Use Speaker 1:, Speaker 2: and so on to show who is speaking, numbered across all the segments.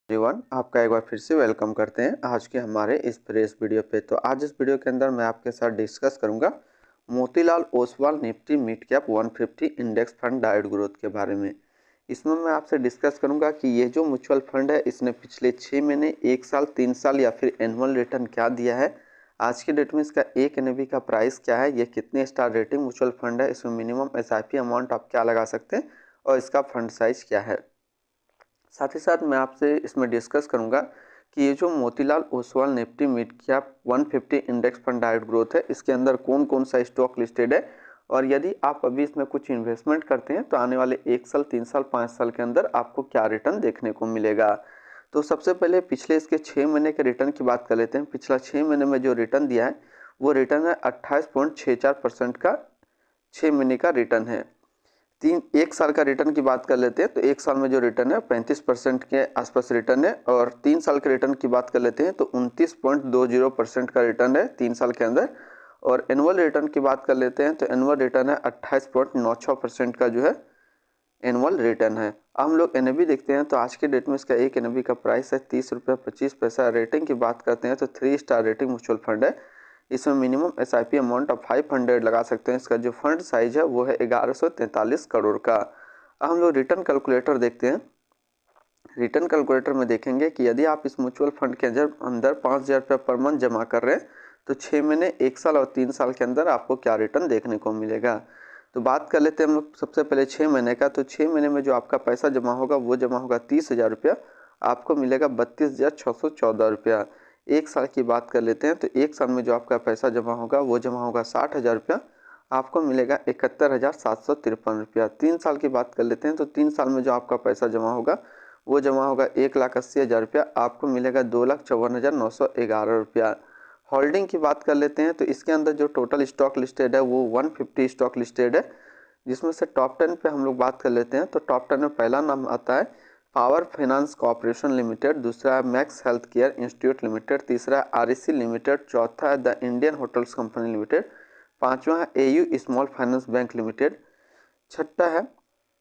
Speaker 1: Everyone, आपका एक बार फिर से वेलकम करते हैं आज के हमारे इस फ्रेश वीडियो पे। तो आज इस वीडियो के अंदर मैं आपके साथ डिस्कस करूंगा Motilal Oswal Nifty mid cap 150 index fund डाइट ग्रोथ के बारे में। इसमें मैं आपसे डिस्कस करूंगा कि ये जो म्यूचुअल फंड है इसने पिछले 6 महीने, 1 साल, 3 साल या फिर एनुअल रिटर्न क्या दिया है, आज की डेट में इसका एक एनएवी का प्राइस क्या है, ये कितने स्टार रेटिंग म्यूचुअल फंड है, इसमें मिनिमम एसआईपी अमाउंट आप क्या लगा सकते हैं और इसका फंड साइज क्या है। साथ ही साथ मैं आपसे इसमें डिस्कस करूंगा कि ये जो Motilal Oswal Nifty mid cap 150 index fund डाइट ग्रोथ है, इसके अंदर कौन कौन सा स्टॉक लिस्टेड है और यदि आप अभी इसमें कुछ इन्वेस्टमेंट करते हैं तो आने वाले 1 साल, 3 साल, 5 साल के अंदर आपको क्या रिटर्न देखने को मिलेगा। तो सबसे पहले पिछले इसके 6 महीने के रिटर्न की बात कर लेते हैं। पिछला 6 महीने में जो रिटर्न दिया है वो रिटर्न है 28.64% का 6 महीने का रिटर्न है। एक साल का रिटर्न की बात कर लेते हैं तो एक साल में जो रिटर्न है 35% के आसपास रिटर्न है, और 3 साल के रिटर्न की बात कर लेते हैं तो 29.20% का रिटर्न है 3 साल के अंदर। और एनुअल रिटर्न की बात कर लेते हैं तो एनुअल रिटर्न है 28.96% का जो है एनुअल रिटर्न है। अब हम लोग एनएवी देखते हैं तो आज के डेट में इसका एक एनएवी का प्राइस है 30 रुपये 25 पैसा। रेटिंग की बात करते हैं तो 3 स्टार रेटिंग म्यूचुअल फंड है। इसमें मिनिमम एसआईपी अमाउंट ऑफ 500 लगा सकते हैं। इसका जो फंड साइज है वो है 1143 करोड़ का। अब हम लोग रिटर्न कैलकुलेटर देखते हैं। रिटर्न कैलकुलेटर में देखेंगे कि यदि आप इस म्यूचुअल फंड के अंदर 5,000 रुपये पर मंथ जमा कर रहे हैं तो 6 महीने, 1 साल और 3 साल के अंदर आपको क्या रिटर्न देखने को मिलेगा। तो बात कर लेते हैं हम लोग सबसे पहले 6 महीने का। तो 6 महीने में जो आपका पैसा जमा होगा वो जमा होगा 30,000 रुपया, आपको मिलेगा 32,614 रुपया। 1 साल की बात कर लेते हैं तो 1 साल में जो आपका पैसा जमा होगा वो जमा होगा 60,000 रुपया, आपको मिलेगा 71,753 रुपया। 3 साल की बात कर लेते हैं तो 3 साल में जो आपका पैसा जमा होगा वो जमा होगा 1,80,000 रुपया, आपको मिलेगा 2,54,911 रुपया। होल्डिंग की बात कर लेते हैं तो इसके अंदर जो टोटल स्टॉक लिस्टेड है वो 150 स्टॉक लिस्टेड है, जिसमें से टॉप 10 पे हम लोग बात कर लेते हैं तो टॉप 10 में पहला नाम आता है पावर फाइनेंस कॉर्पोरेशन लिमिटेड, दूसरा है max health care institute limited, तीसरा है आरईसी लिमिटेड, चौथा है the Indian hotels company limited, पांचवा है AU small finance bank limited, छठा है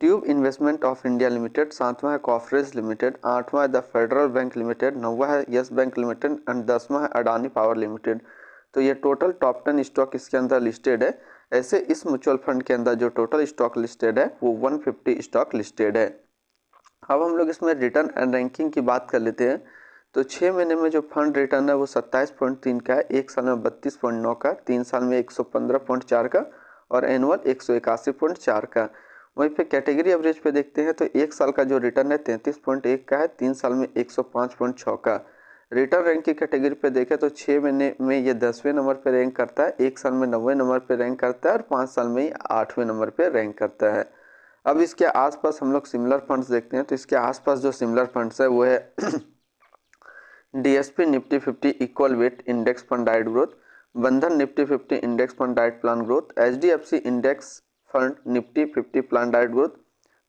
Speaker 1: tube investment of India limited, सातवां है कॉफरेज लिमिटेड, आठवां है द फेडरल बैंक लिमिटेड, नौवां है यस बैंक लिमिटेड एंड 10वां है अडानी पावर लिमिटेड। तो ये टोटल टॉप 10 स्टॉक इसके अंदर लिस्टेड है। ऐसे इस म्यूचुअल फंड के अंदर जो टोटल स्टॉक लिस्टेड है वो 150 स्टॉक लिस्टेड है। अब हम लोग इसमें रिटर्न एंड रैंकिंग की बात कर लेते हैं। तो 6 महीने में जो फंड रिटर्न है वो 27.3 का है, 1 साल में 32.9 का, 3 साल में 115.4 का और एनुअल 181.4 का। वहीं पे कैटेगरी एवरेज पे देखते हैं तो 1 साल का जो रिटर्न है 33.1 का है, 3 साल में 105.6 का। रिटर्न रैंक की कैटेगरी पे देखें तो 6 महीने में ये 10वें नंबर पे रैंक करता है, 1 साल में 90वें नंबर पे रैंक करता है और 5 साल में ही 8वें नंबर पे रैंक करता है। अब इसके आसपास हम लोग सिमिलर फंड्स देखते हैं तो इसके आसपास जो सिमिलर फंड्स है वो है DSP Nifty 50 equal weight index fund डाइट growth, Bandhan Nifty 50 index fund डाइट plan growth, HDFC index fund Nifty 50 plan डाइट growth,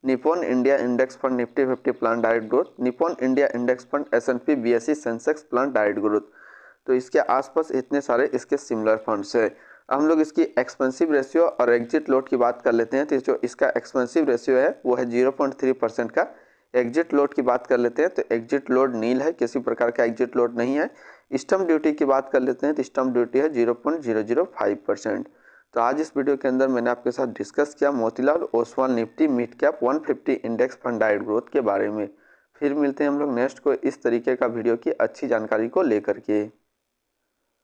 Speaker 1: Nippon India index fund Nifty 50 plan डाइट growth, Nippon India index fund S and P BSE Sensex plan डाइट growth. तो इसके आसपास इतने सारे इसके सिमिलर फंड्स है। हम लोग इसकी एक्सपेंसिव रेशियो और एग्जिट लोड की बात कर लेते हैं। तो जो इसका एक्सपेंसिव रेशियो है वो है 0.3% का। एग्जिट लोड की बात कर लेते हैं तो एग्जिट लोड नील है, किसी प्रकार का एग्जिट लोड नहीं है। स्टम्प ड्यूटी की बात कर लेते हैं तो स्टम्प ड्यूटी है 0.005%। तो आज इस वीडियो के अंदर मैंने आपके साथ डिस्कस किया Motilal Oswal Nifty mid cap 150 index fund डाइट ग्रोथ के बारे में। फिर मिलते हैं हम लोग नेक्स्ट को इस तरीके का वीडियो की अच्छी जानकारी को लेकर के।